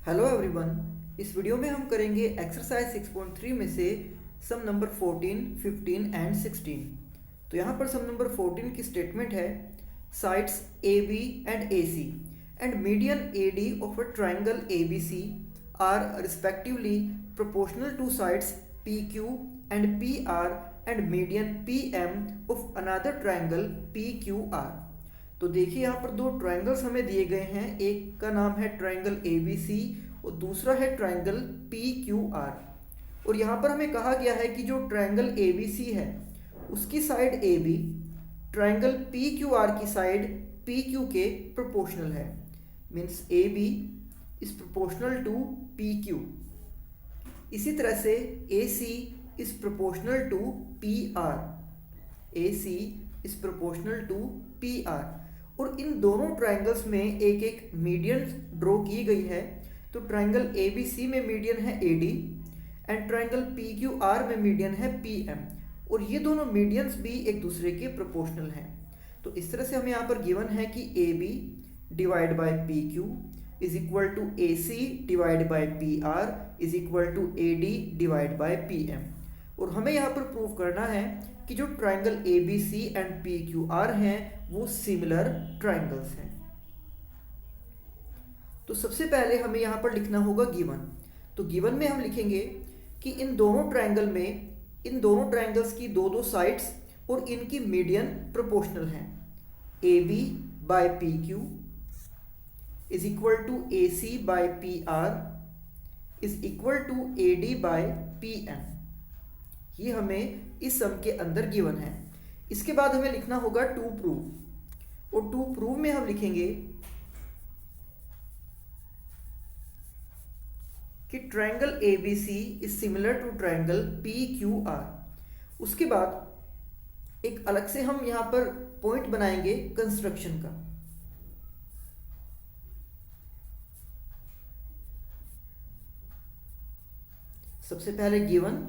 Hello everyone. इस video में हम करेंगे एक्सरसाइज 6.3 में से सम नंबर 14, 15 एंड 16। तो यहाँ पर सम नंबर 14 की स्टेटमेंट है sides A B and A C and median A D of a triangle A B C are respectively proportional to sides P Q and P R and median P M of another triangle P Q R. तो देखिए यहाँ पर दो triangles हमें दिए गए हैं, एक का नाम है ट्रायंगल ए बी सी और दूसरा है ट्रायंगल पी क्यू आर। और यहाँ पर हमें कहा गया है कि जो ट्रायंगल ए बी सी है उसकी side A B triangle P Q R की साइड पी क्यू के प्रोपोर्शनल है। Means A B is proportional to P Q. इसी तरह से A C is proportional to P R. A C is proportional to P R. और इन दोनों triangles में एक एक मीडियन ड्रॉ की गई है। तो ट्रायंगल ए बी सी में मीडियन है ए D and triangle P Q are में मीडियन है पी एम। और ये दोनों मीडियंस भी एक दूसरे के प्रोपोर्शनल हैं। तो इस तरह से हमें यहाँ पर गिवन है कि A B divide by P Q is equal to A C divide by P R is equal to A D divide by P M. और हमें यहाँ पर प्रूव करना है कि जो triangle A B C and P Q R हैं वो सिमिलर ट्रायंगल्स हैं। तो सबसे पहले हमें यहाँ पर लिखना होगा गिवन। तो गिवन में हम लिखेंगे कि इन दोनों ट्रायंगल्स की दो दो साइड्स और इनकी मीडियन प्रोपोर्शनल हैं। A B by P Q is equal to A C by P R is equal to A D by P M. ये हमें इस सम के अंदर गिवन है। इसके बाद हमें लिखना होगा टू प्रूव। और टू प्रूव में हम लिखेंगे कि triangle A B C is similar to triangle P Q R. उसके बाद एक अलग से हम यहां पर पॉइंट बनाएंगे कंस्ट्रक्शन का। सबसे पहले गिवन,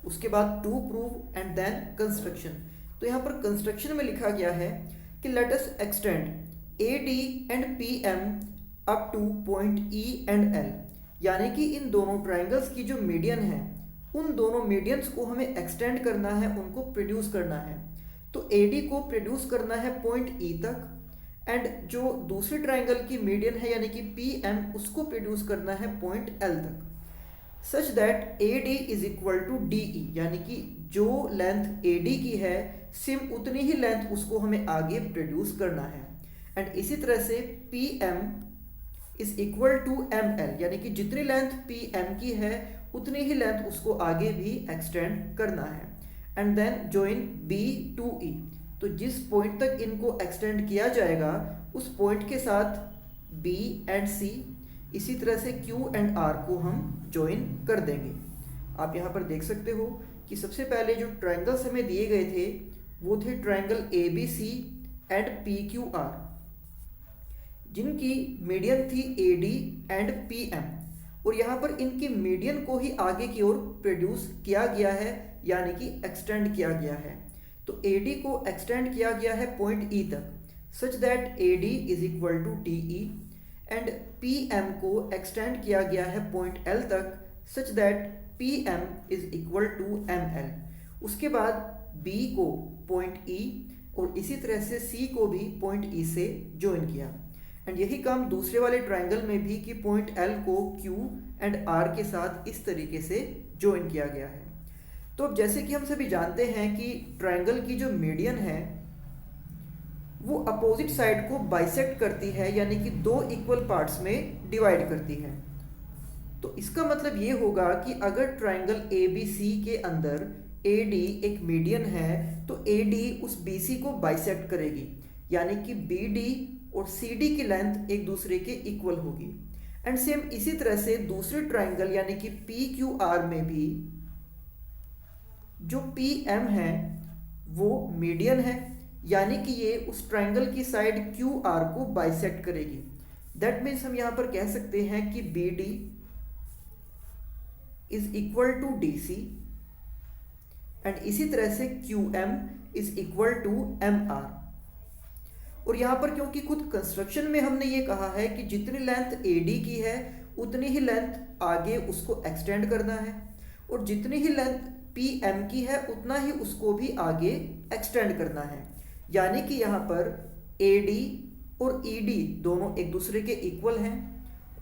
उसके बाद to prove and then construction. तो यहाँ पर कंस्ट्रक्शन में लिखा गया है कि let us extend A D and P M up to point E and L. यानी कि इन दोनों ट्रायंगल्स की जो मीडियन है उन दोनों मीडियंस को हमें एक्सटेंड करना है, उनको प्रोड्यूस करना है। तो ए डी को प्रोड्यूस करना है पॉइंट ई तक एंड जो दूसरी ट्रायंगल की मीडियन है यानी कि पी एम उसको प्रोड्यूस करना है पॉइंट एल तक। Such that A D is equal to D E, यानी कि जो लेंथ ए डी की है सेम उतनी ही लेंथ उसको हमें आगे प्रोड्यूस करना है। एंड इसी तरह से P M is equal to M L, यानी कि जितनी लेंथ पी एम की है उतनी ही लेंथ उसको आगे भी एक्सटेंड करना है। And then join B to E. तो जिस पॉइंट तक इनको एक्सटेंड किया जाएगा उस पॉइंट के साथ बी एंड सी, इसी तरह से Q एंड R को हम ज्वाइन कर देंगे। आप यहाँ पर देख सकते हो कि सबसे पहले जो ट्रायंगल्स हमें दिए गए थे वो थे triangle A B C and P Q R, जिनकी मीडियन थी A D and P M. और यहाँ पर इनकी मीडियन को ही आगे की ओर प्रोड्यूस किया गया है, यानी कि एक्सटेंड किया गया है। तो ए डी को एक्सटेंड किया गया है पॉइंट ई तक, such that A D is equal to D E and P M को एक्सटेंड किया गया है पॉइंट एल तक, such that P M is equal to M L. उसके बाद बी को पॉइंट ई और इसी तरह से सी को भी पॉइंट ई से ज्वाइन किया। एंड यही काम दूसरे वाले ट्रायंगल में भी कि पॉइंट एल को क्यू एंड आर के साथ इस तरीके से ज्वाइन किया गया है। तो अब जैसे कि हम सभी जानते हैं कि ट्रायंगल की जो मीडियन है वो अपोजिट साइड को बाइसेक्ट करती है, यानी कि दो इक्वल पार्ट्स में डिवाइड करती है। तो इसका मतलब ये होगा कि अगर ट्रायंगल ए बी सी के अंदर ए डी एक मीडियन है तो ए डी उस बी सी को बाइसेक्ट करेगी, यानी कि बी डी और सी डी की लेंथ एक दूसरे के इक्वल होगी। एंड सेम इसी तरह से दूसरे ट्रायंगल यानी कि पी क्यू आर में भी जो पी एम है वो मीडियन है, यानी कि ये उस ट्रायंगल की साइड क्यू आर को बाइसेक्ट करेगी। दैट मीन्स हम यहां पर कह सकते हैं कि B D is equal to D C and इसी तरह से Q M is equal to M R. और यहाँ पर क्योंकि खुद कंस्ट्रक्शन में हमने ये कहा है कि जितनी लेंथ ए डी की है उतनी ही लेंथ आगे उसको एक्सटेंड करना है, और जितनी ही लेंथ पी एम की है उतना ही उसको भी आगे एक्सटेंड करना है। यानी कि यहाँ पर ए डी और ई डी दोनों एक दूसरे के इक्वल हैं,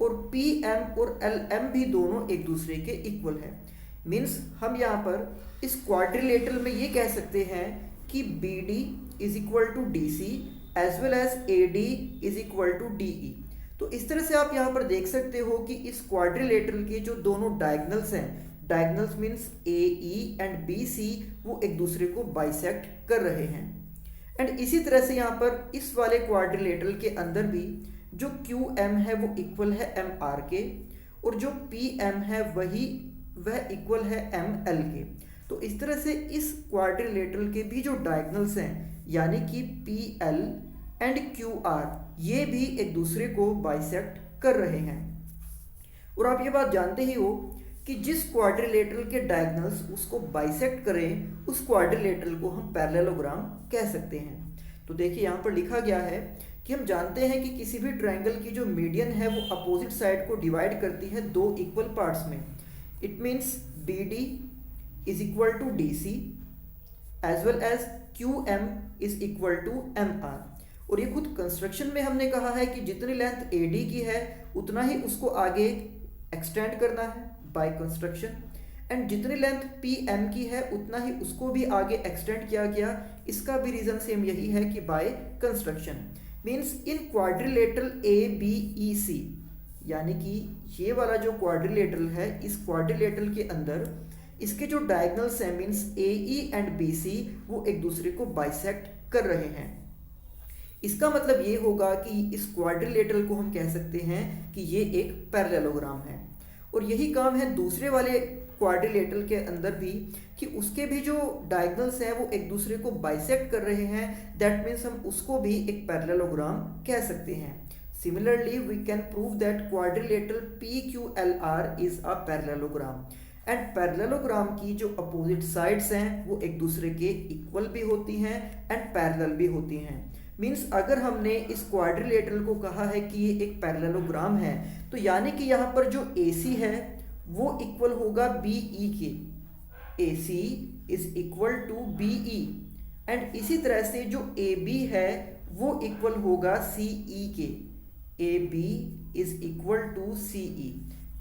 और पी एम और एल एम भी दोनों एक दूसरे के इक्वल हैं। मीन्स हम यहाँ पर इस क्वाड्रिलेटरल में ये कह सकते हैं कि B D is equal to D C as well as A D is equal to D E. तो इस तरह से आप यहाँ पर देख सकते हो कि इस क्वाड्रिलेटरल के जो दोनों डायगनल्स हैं, diagonals means A E and B C, वो एक दूसरे को बाइसेक्ट कर रहे हैं। एंड इसी तरह से यहाँ पर इस वाले क्वाड्रिलेटरल के अंदर भी जो क्यू एम है वो इक्वल है एम आर के, और जो पी एम है वह इक्वल है एम एल के। तो इस तरह से इस क्वाड्रिलेटरल के भी जो डायगनल्स हैं, यानी कि P L and Q R, ये भी एक दूसरे को बाइसेक्ट कर रहे हैं। और आप ये बात जानते ही हो कि जिस क्वाड्रिलेटरल के डायगनल्स उसको बाइसेक्ट करें, उस क्वाड्रिलेटरल को हम पैरेललोग्राम कह सकते हैं। तो देखिए यहाँ पर लिखा गया है कि हम जानते हैं कि किसी भी ट्रायंगल की जो मीडियन है वो अपोजिट साइड को डिवाइड करती है दो इक्वल पार्ट्स में। It means B D is equal to D C as well as Q M is equal to M R. और ये खुद कंस्ट्रक्शन में हमने कहा है कि जितनी लेंथ ए डी की है उतना ही उसको आगे एक्सटेंड करना है बाय कंस्ट्रक्शन, एंड जितनी लेंथ पी एम की है उतना ही उसको भी आगे एक्सटेंड किया गया। इसका भी रीज़न सेम यही है कि by construction. Means in quadrilateral A B E C, यानी कि ये वाला जो क्वाड्रिलेटरल है, इस क्वाड्रिलेटरल के अंदर इसके जो डायगनल्स हैं means A E and B C, वो एक दूसरे को बाइसेक्ट कर रहे हैं। इसका मतलब ये होगा कि इस क्वाड्रिलेटरल को हम कह सकते हैं कि ये एक पैरेललोग्राम है। और यही काम है दूसरे वाले क्वाड्रिलेटरल के अंदर भी, कि उसके भी जो डायगनल्स हैं वो एक दूसरे को बाइसेक्ट कर रहे हैं। दैट मीन्स हम उसको भी एक पैरेललोग्राम कह सकते हैं। Similarly we can prove that quadrilateral P Q L R is a parallelogram. And parallelogram की जो अपोजिट साइड्स हैं वो एक दूसरे के इक्वल भी होती हैं एंड पैरेलल भी होती हैं। मीन्स अगर हमने इस क्वाड्रिलेटरल को कहा है कि ये एक पैरेललोग्राम है, तो यानी कि यहाँ पर जो AC है वो इक्वल होगा BE के। AC is equal to BE, and इसी तरह से जो AB है वो इक्वल होगा CE के। AB is equal to CE।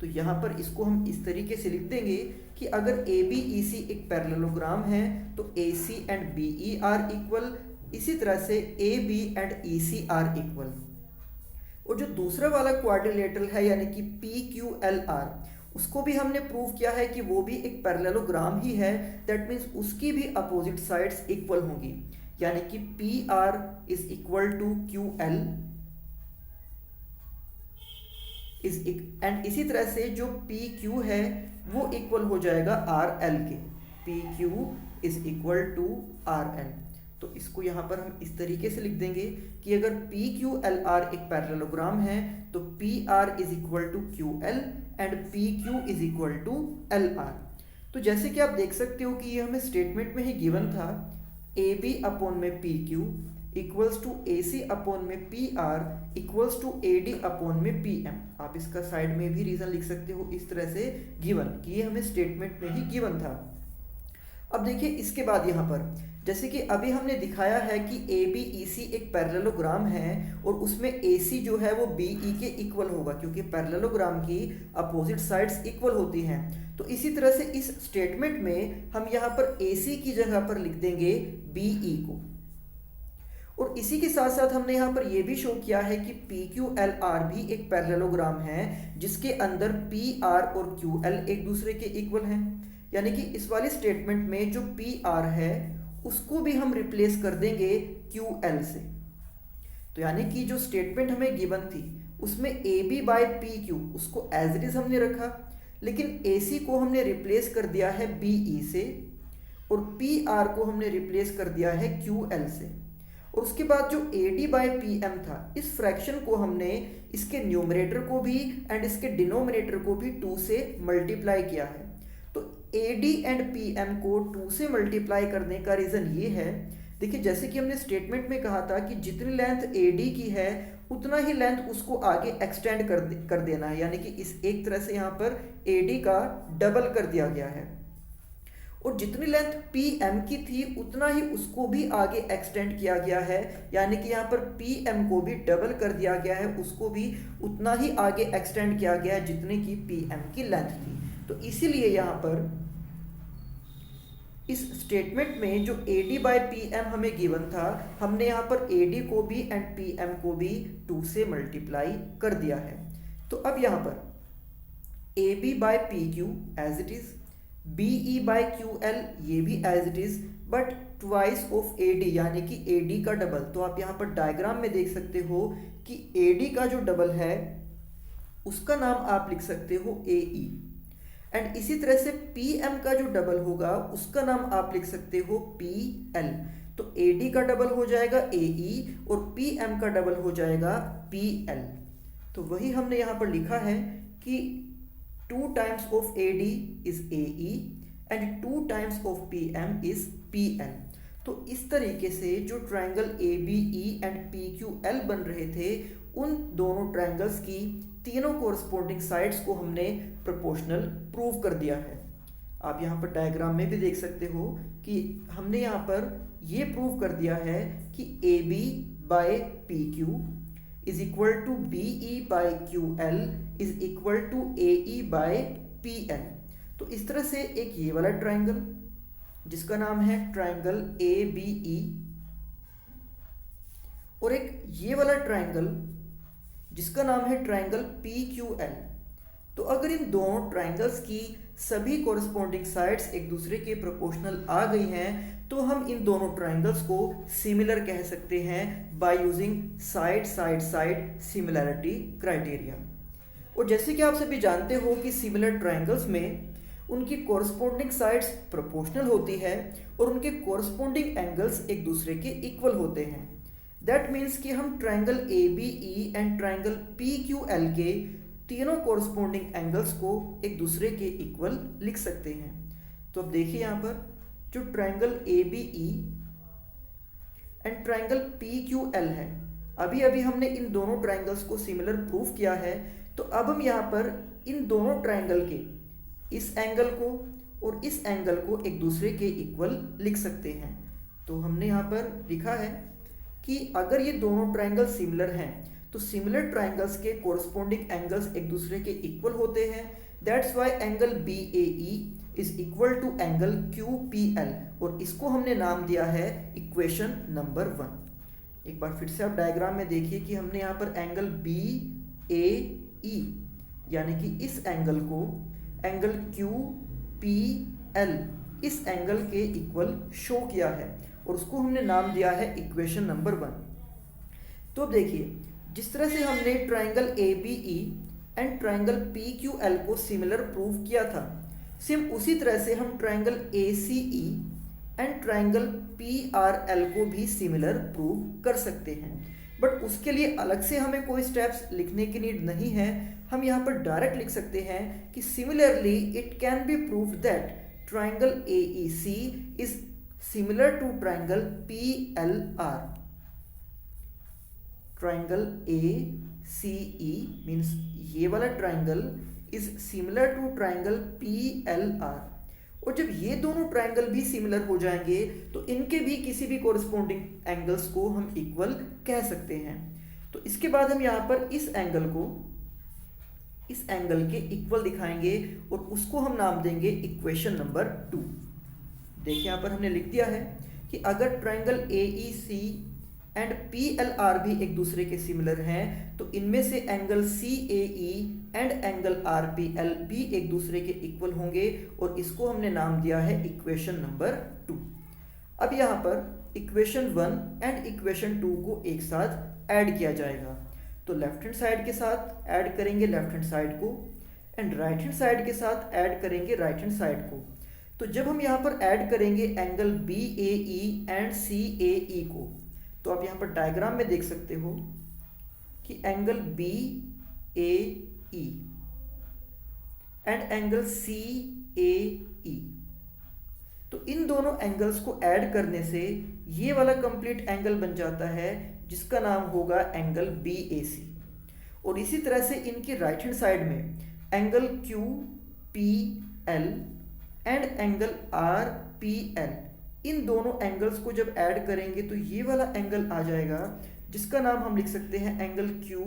तो यहाँ पर इसको हम इस तरीके से लिख देंगे कि अगर ABEC एक पैरेललोग्राम है तो AC and BE are equal, इसी तरह से AB and EC are equal. और जो दूसरा वाला क्वाड्रिलेटरल है यानी कि PQLR, उसको भी हमने प्रूव किया है कि वो भी एक पैरेललोग्राम ही है। दैट मीन्स उसकी भी अपोजिट साइड्स इक्वल होंगी, यानी कि PR is equal to QL and इसी तरह से जो PQ है वो इक्वल हो जाएगा RL के। PQ is equal to RL। तो इसको यहाँ पर हम इस तरीके से लिख देंगे कि अगर PQLR एक पैरेललोग्राम है तो PR is equal to QL and PQ is equal to LR। तो जैसे कि आप देख सकते हो कि ये हमें स्टेटमेंट में ही गिवन था, AB अपॉन में PQ equals to AC upon में PR equals to AD upon में PM। आप इसका साइड में भी रीज़न लिख सकते हो इस तरह से गिवन, कि ये हमें स्टेटमेंट में ही गिवन था। अब देखिए इसके बाद यहाँ पर जैसे कि अभी हमने दिखाया है कि ABEC एक पैरेललोग्राम है और उसमें AC जो है वो BE के इक्वल होगा, क्योंकि पैरेललोग्राम की अपोजिट साइड्स इक्वल होती हैं। तो इसी तरह से इस स्टेटमेंट में हम यहाँ पर AC की जगह पर लिख देंगे BE को। और इसी के साथ साथ हमने यहाँ पर यह भी शो किया है कि PQLR भी एक पैरेललोग्राम है जिसके अंदर PR और QL एक दूसरे के इक्वल हैं। यानी कि इस वाली स्टेटमेंट में जो PR है उसको भी हम रिप्लेस कर देंगे QL से। तो यानी कि जो स्टेटमेंट हमें गिवन थी उसमें AB बाय PQ उसको एज इट इज हमने रखा, लेकिन AC को हमने रिप्लेस कर दिया है BE से और PR को हमने रिप्लेस कर दिया है QL से। और उसके बाद जो AD बाय PM था, इस फ्रैक्शन को हमने इसके न्यूमरेटर को भी एंड इसके डिनोमिनेटर को भी 2 से मल्टीप्लाई किया है। तो AD एंड PM को 2 से मल्टीप्लाई करने का रीज़न ये है, देखिए जैसे कि हमने स्टेटमेंट में कहा था कि जितनी लेंथ AD की है उतना ही लेंथ उसको आगे एक्सटेंड कर देना है, यानी कि इस एक तरह से यहाँ पर AD का डबल कर दिया गया है। और जितनी लेंथ PM की थी उतना ही उसको भी आगे एक्सटेंड किया गया है, यानी कि यहाँ पर PM को भी डबल कर दिया गया है, उसको भी उतना ही आगे एक्सटेंड किया गया है जितनी की PM की लेंथ थी। तो इसीलिए यहाँ पर इस स्टेटमेंट में जो AD/PM हमें गिवन था, हमने यहाँ पर AD को भी एंड PM को भी 2 से मल्टीप्लाई कर दिया है। तो अब यहाँ पर AB/PQ as it is, BE/QL ये भी as it is, but twice of AD यानी कि AD का डबल। तो आप यहाँ पर डायग्राम में देख सकते हो कि AD का जो डबल है उसका नाम आप लिख सकते हो AE, एंड इसी तरह से PM का जो डबल होगा उसका नाम आप लिख सकते हो PL। तो AD का डबल हो जाएगा AE और PM का डबल हो जाएगा PL। तो वही हमने यहाँ पर लिखा है कि 2 times of AD is AE and 2 times of PM is PL। तो इस तरीके से जो ट्रायंगल ABE एंड PQL बन रहे थे, उन दोनों ट्रायंगल्स की तीनों कोरस्पोंडिंग साइड्स को हमने प्रोपोर्शनल प्रूव कर दिया है। आप यहाँ पर डायग्राम में भी देख सकते हो कि हमने यहाँ पर ये प्रूव कर दिया है कि AB/PQ is equal to BE/QL is equal to AE/PL। तो इस तरह से एक ये वाला ट्रायंगल जिसका नाम है ट्रायंगल ABE और एक ये वाला ट्रायंगल जिसका नाम है ट्रायंगल PQL। तो अगर इन दोनों ट्रायंगल्स की सभी कोरस्पोंडिंग साइड्स एक दूसरे के प्रोपोर्शनल आ गई हैं तो हम इन दोनों ट्रायंगल्स को सिमिलर कह सकते हैं by using side side side similarity criteria. और जैसे कि आप सभी जानते हो कि सिमिलर ट्रायंगल्स में उनकी कोरस्पोंडिंग साइड्स प्रोपोर्शनल होती है और उनके कोरस्पोंडिंग एंगल्स एक दूसरे के इक्वल होते हैं। दैट मीन्स कि हम triangle ABE and triangle PQL के तीनों कोरस्पोंडिंग एंगल्स को एक दूसरे के इक्वल लिख सकते हैं। तो अब देखिए यहाँ पर जो triangle ABE and triangle PQL है, अभी अभी हमने इन दोनों ट्रायंगल्स को सिमिलर प्रूव किया है। तो अब हम यहाँ पर इन दोनों ट्रायंगल के इस एंगल को और इस एंगल को एक दूसरे के इक्वल लिख सकते हैं। तो हमने यहाँ पर लिखा है कि अगर ये दोनों ट्रायंगल सिमिलर हैं तो सिमिलर ट्रायंगल्स के कोरस्पोंडिंग एंगल्स एक दूसरे के इक्वल होते हैं। That's why angle BAE is equal to angle QPL और इसको हमने नाम दिया है इक्वेशन नंबर 1। एक बार फिर से आप डायग्राम में देखिए कि हमने यहाँ पर एंगल BAE यानी कि इस एंगल को एंगल QPL इस एंगल के इक्वल शो किया है और उसको हमने नाम दिया है इक्वेशन नंबर 1। तो अब देखिए जिस तरह से हमने triangle ABE and triangle PQL को सिमिलर प्रूव किया था, सेम उसी तरह से हम triangle ACE and triangle PRL को भी सिमिलर प्रूव कर सकते हैं। बट उसके लिए अलग से हमें कोई स्टेप्स लिखने की नीड नहीं है। हम यहाँ पर डायरेक्ट लिख सकते हैं कि similarly it can be proved that triangle AEC is similar to triangle PLR। Triangle ACE means ये वाला triangle is similar to triangle PLR। और जब ये दोनों ट्रायंगल भी सिमिलर हो जाएंगे तो इनके भी किसी भी कोरस्पोंडिंग एंगल्स को हम इक्वल कह सकते हैं। तो इसके बाद हम यहाँ पर इस एंगल को इस एंगल के इक्वल दिखाएंगे और उसको हम नाम देंगे इक्वेशन नंबर 2। देखिए यहाँ पर हमने लिख दिया है कि अगर ट्रायंगल AEC एंड PLR भी एक दूसरे के सिमिलर हैं तो इनमें से angle CAE and angle RPL भी एक दूसरे के इक्वल होंगे और इसको हमने नाम दिया है इक्वेशन नंबर 2। अब यहाँ पर इक्वेशन 1 एंड इक्वेशन 2 को एक साथ ऐड किया जाएगा। तो लेफ्ट हैंड साइड के साथ ऐड करेंगे लेफ्ट हैंड साइड को एंड राइट हैंड साइड के साथ ऐड करेंगे राइट हैंड साइड को। तो जब हम यहाँ पर ऐड करेंगे एंगल BAE एंड CAE को, तो आप यहाँ पर डायग्राम में देख सकते हो कि angle BAE and angle CAE, तो इन दोनों एंगल्स को ऐड करने से ये वाला कंप्लीट एंगल बन जाता है जिसका नाम होगा एंगल बी ए सी। और इसी तरह से इनकी राइट हैंड साइड में angle Q P L and angle R P L, इन दोनों एंगल्स को जब ऐड करेंगे तो ये वाला एंगल आ जाएगा जिसका नाम हम लिख सकते हैं एंगल क्यू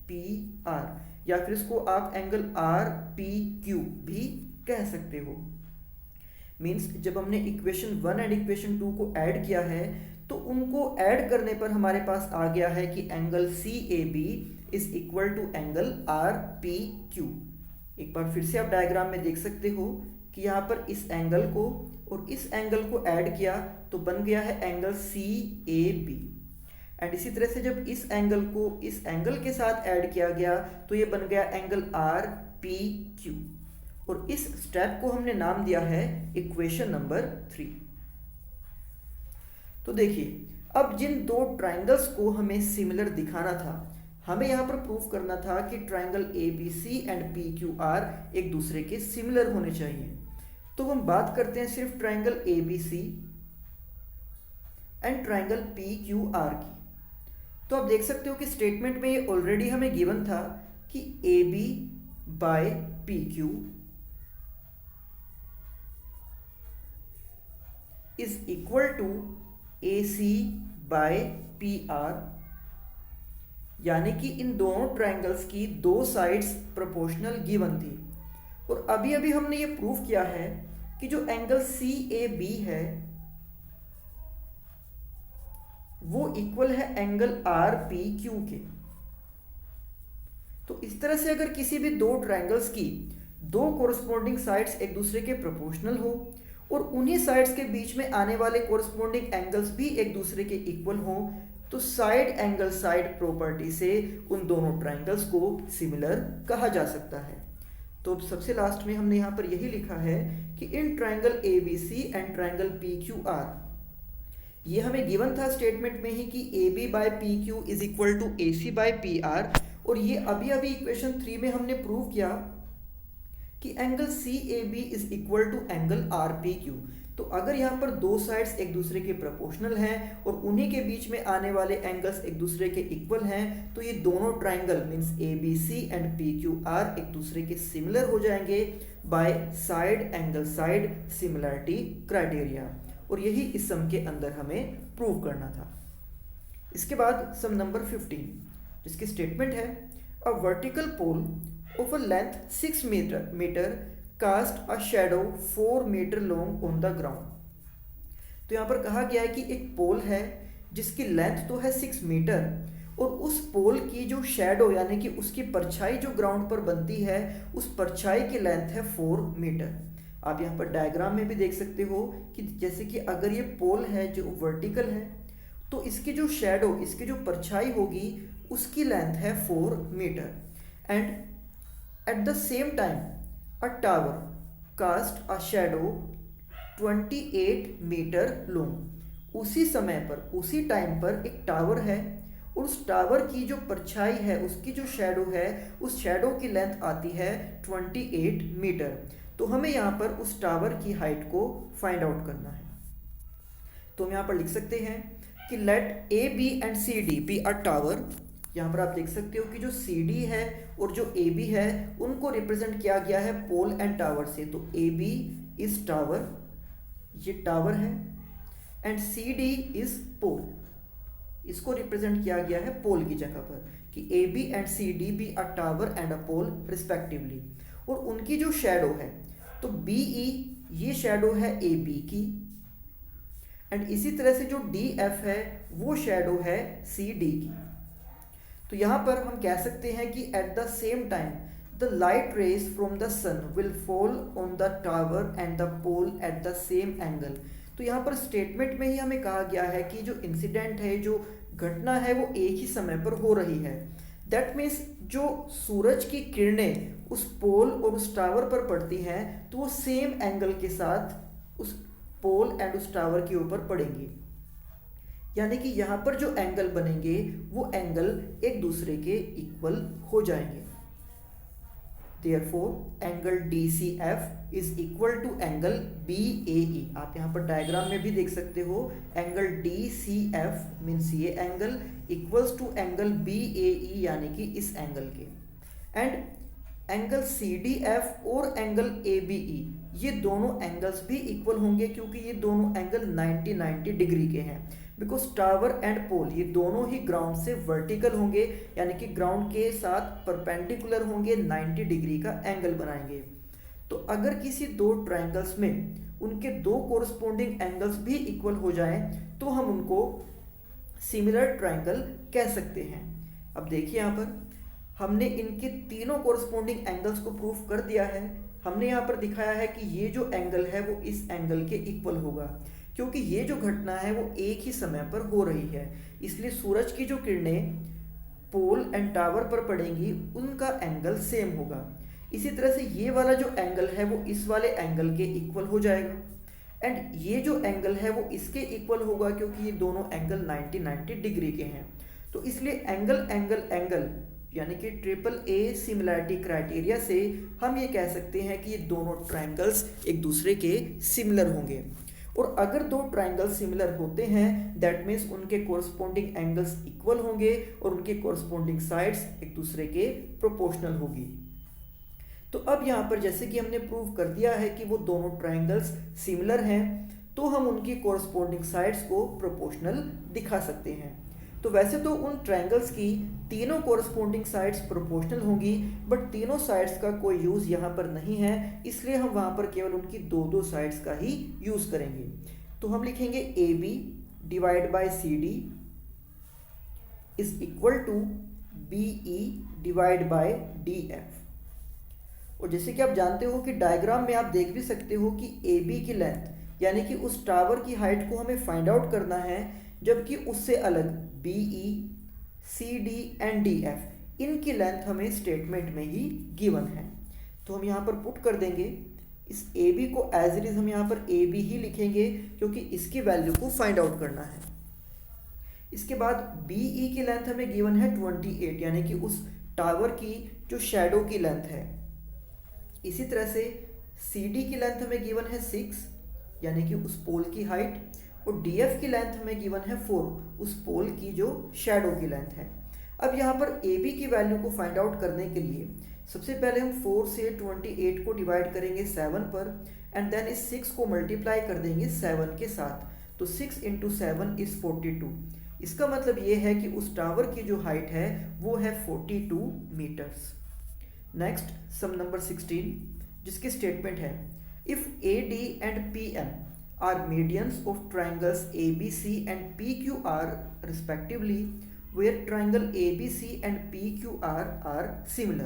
पी आर, या फिर इसको आप एंगल आर पी क्यू भी कह सकते हो। मीन्स जब हमने इक्वेशन 1 एंड इक्वेशन 2 को ऐड किया है तो उनको ऐड करने पर हमारे पास आ गया है कि angle C A B is equal to angle R P Q. एक बार फिर से आप डायग्राम में देख सकते हो कि यहाँ पर इस एंगल को और इस एंगल को ऐड किया तो बन गया है angle C A B. And इसी तरह से जब इस एंगल को इस एंगल के साथ ऐड किया गया तो ये बन गया एंगल आर पी क्यू। और इस स्टेप को हमने नाम दिया है इक्वेशन नंबर 3। तो देखिए, अब जिन दो ट्राइंगल्स को हमें सिमिलर दिखाना था, हमें यहाँ पर प्रूव करना था कि triangle A B C and P Q R एक दूसरे के सिमिलर होने चाहिए। तो हम बात करते हैं सिर्फ triangle A B C and triangle P Q R की। तो आप देख सकते हो कि स्टेटमेंट में ये ऑलरेडी हमें गिवन था कि A B by P Q is equal to A C by P R, यानी कि इन दोनों ट्राइंगल्स की दो साइड्स प्रोपोर्शनल गिवन थी। और अभी अभी हमने ये प्रूव किया है कि जो एंगल सी ए बी है वो इक्वल है एंगल आर पी क्यू के। तो इस तरह से अगर किसी भी दो ट्राइंगल्स की दो कोरस्पॉन्डिंग साइड्स एक दूसरे के प्रोपोर्शनल हो और उन्हीं साइड्स के बीच में आने वाले कोरस्पॉन्डिंग एंगल्स भी एक दूसरे के इक्वल हो, तो साइड एंगल साइड प्रॉपर्टी से उन दोनों ट्राइंगल्स को सिमिलर कहा जा सकता है। तो सबसे लास्ट में हमने यहाँ पर यही लिखा है कि in triangle A B C and triangle P Q R, ये हमें गिवन था स्टेटमेंट में ही कि A B by P Q is equal to A C by P R. और ये अभी अभी इक्वेशन 3 में हमने प्रूव किया कि angle C A B is equal to angle R P Q. तो अगर यहाँ पर दो साइड्स एक दूसरे के प्रोपोर्शनल हैं और उन्हीं के बीच में आने वाले एंगल्स एक दूसरे के इक्वल हैं, तो ये दोनों triangle means A B C and P Q R एक दूसरे के सिमिलर हो जाएंगे by side angle side similarity criteria. और यही इस सम के अंदर हमें प्रूव करना था। इसके बाद सम नंबर 15, जिसकी स्टेटमेंट है a vertical pole of a length 6 metre cast a shadow 4 metre long on the ground. तो यहाँ पर कहा गया है कि एक पोल है जिसकी लेंथ तो है 6 मीटर और उस पोल की जो शैडो यानी कि उसकी परछाई जो ग्राउंड पर बनती है उस परछाई की लेंथ है 4 मीटर। आप यहाँ पर डायग्राम में भी देख सकते हो कि जैसे कि अगर ये पोल है जो वर्टिकल है तो इसकी जो शैडो इसकी जो परछाई होगी उसकी लेंथ है 4 metre. And at the same time a tower cast a shadow 28 metre long. उसी समय पर उसी टाइम पर एक टावर है और उस टावर की जो परछाई है उसकी जो शैडो है उस शैडो की लेंथ आती है 28 मीटर। तो हमें यहाँ पर उस टावर की हाइट को फाइंड आउट करना है। तो हम यहाँ पर लिख सकते हैं कि let A B and C D be a tower. यहाँ पर आप देख सकते हो कि जो सी डी है और जो ए बी है उनको रिप्रेजेंट किया गया है पोल एंड टावर से। तो ए बी इज टावर, ये टावर है, and C D is pole, इसको रिप्रेजेंट किया गया है पोल की जगह पर कि A B and C D be a tower and a pole respectively. और उनकी जो शैडो है तो बी ई ये शैडो है ए बी की, एंड इसी तरह से जो डी एफ है वो शैडो है सी डी की। तो यहाँ पर हम कह सकते हैं कि at the same time the light rays from the sun will fall on the tower and the pole at the same angle. तो यहाँ पर स्टेटमेंट में ही हमें कहा गया है कि जो इंसिडेंट है जो घटना है वो एक ही समय पर हो रही है। दैट मीन्स जो सूरज की किरणें उस पोल और उस टावर पर पड़ती हैं तो वो सेम एंगल के साथ उस पोल एंड उस टावर के ऊपर पड़ेंगी, यानी कि यहाँ पर जो एंगल बनेंगे वो एंगल एक दूसरे के इक्वल हो जाएंगे। Therefore angle DCF is equal to angle BAE। आप यहाँ पर डायग्राम में भी देख सकते हो एंगल DCF मीन्स ये angle equals to angle B A E यानी कि इस एंगल के, and angle C D F और एंगल ए बी ई ये दोनों एंगल्स भी इक्वल होंगे क्योंकि ये दोनों एंगल 90 डिग्री के हैं, बिकॉज टावर एंड पोल ये दोनों ही ग्राउंड से वर्टिकल होंगे यानी कि ग्राउंड के साथ परपेंडिकुलर होंगे, 90 डिग्री का एंगल बनाएंगे। तो अगर किसी दो ट्रायंगल्स में उनके दो कोरस्पोंडिंग एंगल्स भी इक्वल हो जाएं तो हम उनको सिमिलर ट्रायंगल कह सकते हैं। अब देखिए यहाँ पर हमने इनके तीनों कोरस्पोंडिंग एंगल्स को प्रूफ कर दिया है। हमने यहाँ पर दिखाया है कि ये जो एंगल है वो इस एंगल के इक्वल होगा क्योंकि ये जो घटना है वो एक ही समय पर हो रही है, इसलिए सूरज की जो किरणें पोल एंड टावर पर पड़ेंगी उनका एंगल सेम होगा। इसी तरह से ये वाला जो एंगल है वो इस वाले एंगल के इक्वल हो जाएगा, एंड ये जो एंगल है वो इसके इक्वल होगा क्योंकि ये दोनों एंगल 90 डिग्री के हैं। तो इसलिए एंगल एंगल एंगल यानी कि ट्रिपल ए सिमिलैरिटी क्राइटेरिया से हम ये कह सकते हैं कि ये दोनों ट्रायंगल्स एक दूसरे के सिमिलर होंगे। और अगर दो ट्रायंगल सिमिलर होते हैं दैट मीन्स उनके कोरस्पोंडिंग एंगल्स इक्वल होंगे और उनके कोरस्पोंडिंग साइड्स एक दूसरे के प्रोपोर्शनल होगी। तो अब यहाँ पर जैसे कि हमने प्रूव कर दिया है कि वो दोनों ट्रायंगल्स सिमिलर हैं तो हम उनकी कोरस्पोंडिंग साइड्स को प्रोपोर्शनल दिखा सकते हैं। तो वैसे तो उन ट्रायंगल्स की तीनों कोरस्पोंडिंग साइड्स प्रोपोर्शनल होंगी, बट तीनों साइड्स का कोई यूज़ यहाँ पर नहीं है, इसलिए हम वहाँ पर केवल उनकी दो दो साइड्स का ही यूज़ करेंगे। तो हम लिखेंगे A B divide by C D is equal to B E divide by D F. और जैसे कि आप जानते हो कि डायग्राम में आप देख भी सकते हो कि ए बी की लेंथ यानी कि उस टावर की हाइट को हमें फाइंड आउट करना है, जबकि उससे अलग B E C D and D F इनकी लेंथ हमें स्टेटमेंट में ही गिवन है। तो हम यहाँ पर पुट कर देंगे इस ए बी को एज इट इज हम यहाँ पर ए बी ही लिखेंगे क्योंकि इसकी वैल्यू को फाइंड आउट करना है। इसके बाद बी ई की लेंथ हमें गिवन है 28 यानी कि उस टावर की जो शैडो की लेंथ है। इसी तरह से सी डी की लेंथ हमें गिवन है 6 यानी कि उस पोल की हाइट, और डी एफ की लेंथ हमें गिवन है 4 उस पोल की जो शैडो की लेंथ है। अब यहाँ पर ए बी की वैल्यू को फाइंड आउट करने के लिए सबसे पहले हम 4 से 28 को डिवाइड करेंगे 7 पर, एंड देन इस 6 को मल्टीप्लाई कर देंगे 7 के साथ। तो 6 इंटू 7 इज 42। इसका मतलब ये है कि उस टावर की जो हाइट है वो है 42 मीटर्स। नेक्स्ट सम नंबर 16 जिसकी स्टेटमेंट है if A D and P M are medians of triangles ABC and PQR respectively, where triangle ABC and PQR are similar।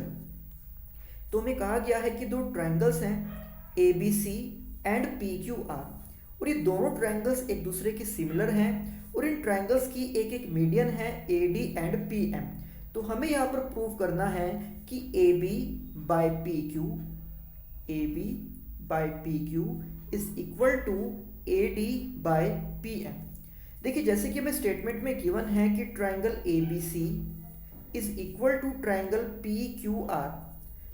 तो हमें कहा गया है कि दो ट्रायंगल्स हैं ABC एंड PQR और ये दोनों ट्रायंगल्स एक दूसरे के सिमिलर हैं और इन ट्रायंगल्स की एक एक मीडियन है AD एंड PM। तो हमें यहाँ पर प्रूव करना है कि AB by PQ is equal to AD by PM। देखिए जैसे कि हमें स्टेटमेंट में गिवन है कि triangle ABC is equal to triangle PQR।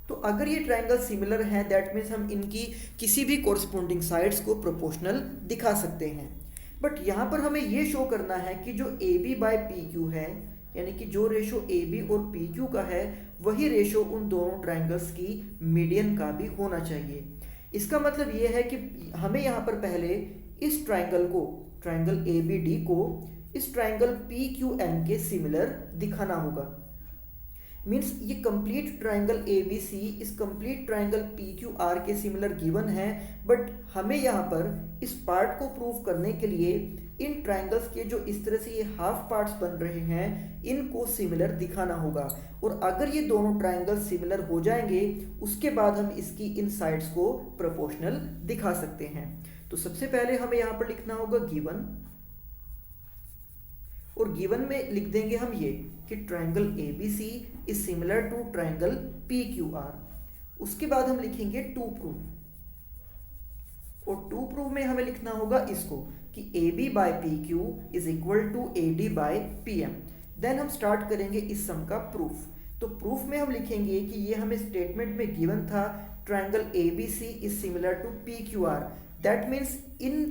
तो अगर ये ट्रायंगल सिमिलर हैं दैट मीन्स हम इनकी किसी भी कोरस्पोंडिंग साइड्स को प्रोपोर्शनल दिखा सकते हैं। बट यहाँ पर हमें ये शो करना है कि जो AB बाई PQ है यानी कि जो रेशो AB और PQ का है वही रेशो उन दोनों ट्रायंगल्स की मीडियन का भी होना चाहिए। इसका मतलब ये है कि हमें यहाँ पर पहले इस ट्रायंगल को, ट्रायंगल ABD को इस ट्रायंगल PQM के सिमिलर दिखाना होगा। मीन्स ये कंप्लीट ट्रायंगल ABC इस कंप्लीट ट्रायंगल PQR के सिमिलर गिवन है, बट हमें यहाँ पर इस पार्ट को प्रूव करने के लिए इन ट्रायंगल्स के जो इस तरह से ये हाफ पार्ट्स बन रहे हैं इनको सिमिलर दिखाना होगा। और अगर ये दोनों ट्रायंगल सिमिलर हो जाएंगे उसके बाद हम इसकी इन साइड्स को प्रोपोर्शनल दिखा सकते हैं। तो सबसे पहले हमें यहाँ पर लिखना होगा गिवन, और गिवन में लिख देंगे हम ये कि triangle ABC is similar to triangle PQR। उसके बाद हम लिखेंगे टू प्रूव, और टू प्रूव में हमें लिखना होगा इसको कि AB by PQ is equal to AD by PM। Then हम स्टार्ट करेंगे इस सम का प्रूफ। तो प्रूफ में हम लिखेंगे कि ये हमें स्टेटमेंट में गिवन था triangle ABC is similar to PQR। That means इन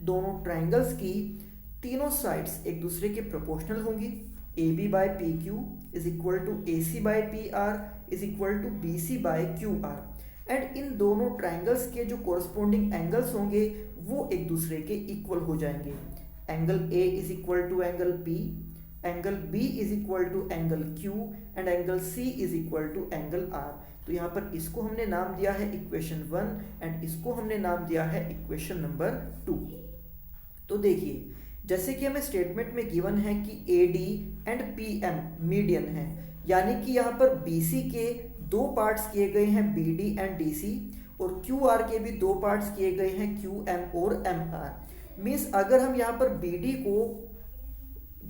दोनों ट्रायंगल्स की तीनों साइड्स एक दूसरे के प्रोपोर्शनल होंगी। A B by P Q is equal to A C by P R is equal to B C by Q R. And इन दोनों ट्राइंगल्स के जो कोरस्पोंडिंग एंगल्स होंगे वो एक दूसरे के इक्वल हो जाएंगे। Angle A is equal to angle P, angle B is equal to angle Q and angle C is equal to angle R. तो यहाँ पर इसको हमने नाम दिया है इक्वेशन 1 एंड इसको हमने नाम दिया है इक्वेशन नंबर 2। तो देखिए, जैसे कि हमें स्टेटमेंट में गिवन है कि A D and P M median है, यानी कि यहाँ पर बी सी के दो पार्ट्स किए गए हैं B D and D C, और क्यू आर के भी दो पार्ट्स किए गए हैं क्यू एम और एम आर। मीन्स अगर हम यहाँ पर बी डी को,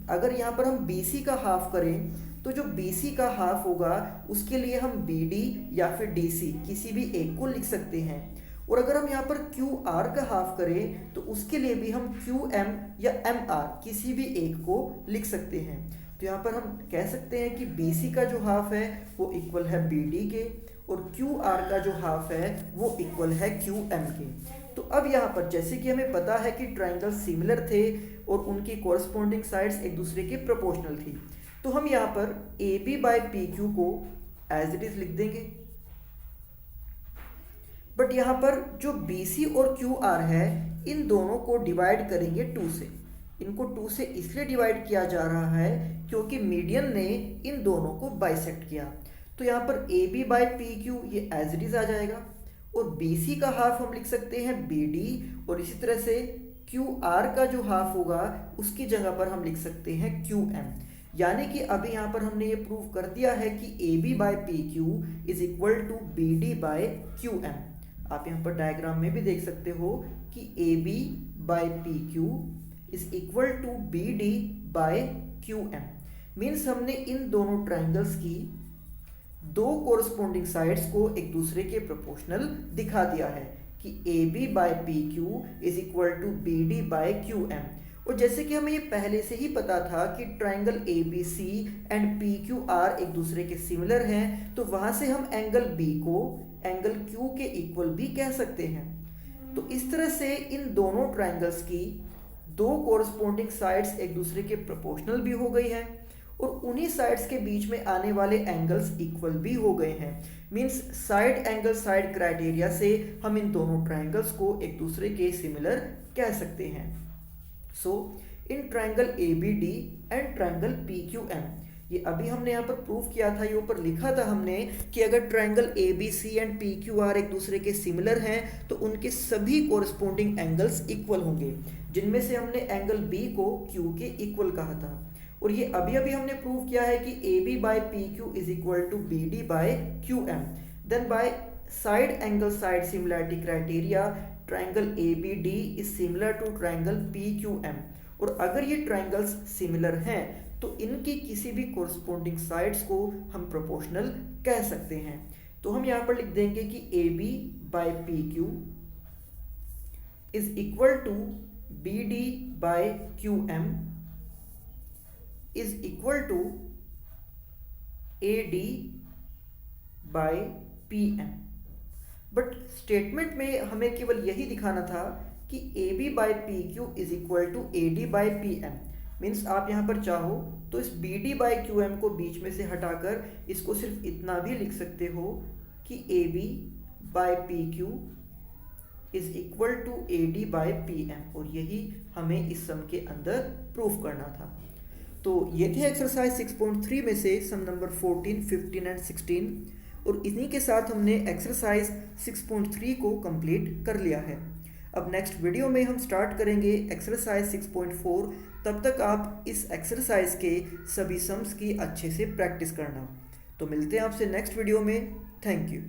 अगर यहाँ पर हम बी सी का हाफ करें तो जो बी सी का हाफ होगा उसके लिए हम बी डी या फिर डी सी किसी भी एक को लिख सकते हैं। और अगर हम यहाँ पर क्यू आर का हाफ करें तो उसके लिए भी हम क्यू एम या एम आर किसी भी एक को लिख सकते हैं। तो यहाँ पर हम कह सकते हैं कि बी सी का जो हाफ है वो इक्वल है बी डी के, और क्यू आर का जो हाफ है वो इक्वल है क्यू एम के। तो अब यहाँ पर जैसे कि हमें पता है कि ट्राइंगल सिमिलर थे और उनकी कॉरस्पॉन्डिंग साइड्स एक दूसरे के प्रोपोर्शनल थी, तो हम यहाँ पर A B by P Q को एज इट इज लिख देंगे। बट यहाँ पर जो बी सी और क्यू आर है इन दोनों को डिवाइड करेंगे 2 से। इनको 2 से इसलिए डिवाइड किया जा रहा है क्योंकि मीडियन ने इन दोनों को बाइसेक्ट किया। तो यहाँ पर A B by P Q ये एज इट इज आ जाएगा, और बी सी का हाफ हम लिख सकते हैं बी डी, और इसी तरह से क्यू आर का जो हाफ होगा उसकी जगह पर हम लिख सकते हैं क्यू एम। यानी कि अभी यहाँ पर हमने ये प्रूव कर दिया है कि A B by P Q is equal to B D by Q M. आप यहाँ पर डायग्राम में भी देख सकते हो कि A B by P Q is equal to B D by Q M. Means हमने इन दोनों ट्राइंगल्स की दो कोरस्पोंडिंग साइड्स को एक दूसरे के प्रोपोर्शनल दिखा दिया है कि A B by P Q is equal to B D by Q M. और जैसे कि हमें ये पहले से ही पता था कि triangle A B C and P Q R एक दूसरे के सिमिलर हैं, तो वहाँ से हम एंगल बी को एंगल क्यू के इक्वल भी कह सकते हैं। तो इस तरह से इन दोनों ट्राइंगल्स की दो कोरस्पोंडिंग साइड्स एक दूसरे के प्रोपोर्शनल भी हो गई हैं, और उन्हीं साइड्स के बीच में आने वाले एंगल्स इक्वल भी हो गए हैं। Means side angle side criteria से हम इन दोनों ट्राइंगल्स को एक दूसरे के सिमिलर कह सकते हैं। So in triangle A B D and triangle P Q M, ये अभी हमने यहाँ पर प्रूव किया था, ये ऊपर लिखा था हमने कि अगर triangle A B C and P Q R एक दूसरे के सिमिलर हैं तो उनके सभी कोरस्पोंडिंग एंगल्स इक्वल होंगे, जिनमें से हमने एंगल बी को क्यू के इक्वल कहा था। और ये अभी अभी हमने प्रूव किया है कि A B by P Q is equal to B D by Q M. Then by side angle side similarity criteria triangle A B D is similar to triangle P Q M. और अगर ये triangles similar हैं तो इनकी किसी भी corresponding sides को हम प्रोपोर्शनल कह सकते हैं। तो हम यहाँ पर लिख देंगे कि A B by P Q is equal to B D by Q M is equal to A D by P M. But statement में हमें केवल यही दिखाना था कि A B by P Q is equal to A D by P M. Means आप यहाँ पर चाहो तो इस B D by Q M को बीच में से हटाकर इसको सिर्फ इतना भी लिख सकते हो कि A B by P Q is equal to A D by P M, और यही हमें इस सम के अंदर प्रूफ करना था। तो ये थे एक्सरसाइज 6.3 में से सम नंबर 14, 15 एंड 16, और इन्हीं के साथ हमने एक्सरसाइज 6.3 को कंप्लीट कर लिया है। अब नेक्स्ट वीडियो में हम स्टार्ट करेंगे एक्सरसाइज 6.4। तब तक आप इस एक्सरसाइज के सभी सम्स की अच्छे से प्रैक्टिस करना। तो मिलते हैं आपसे नेक्स्ट वीडियो में। Thank you.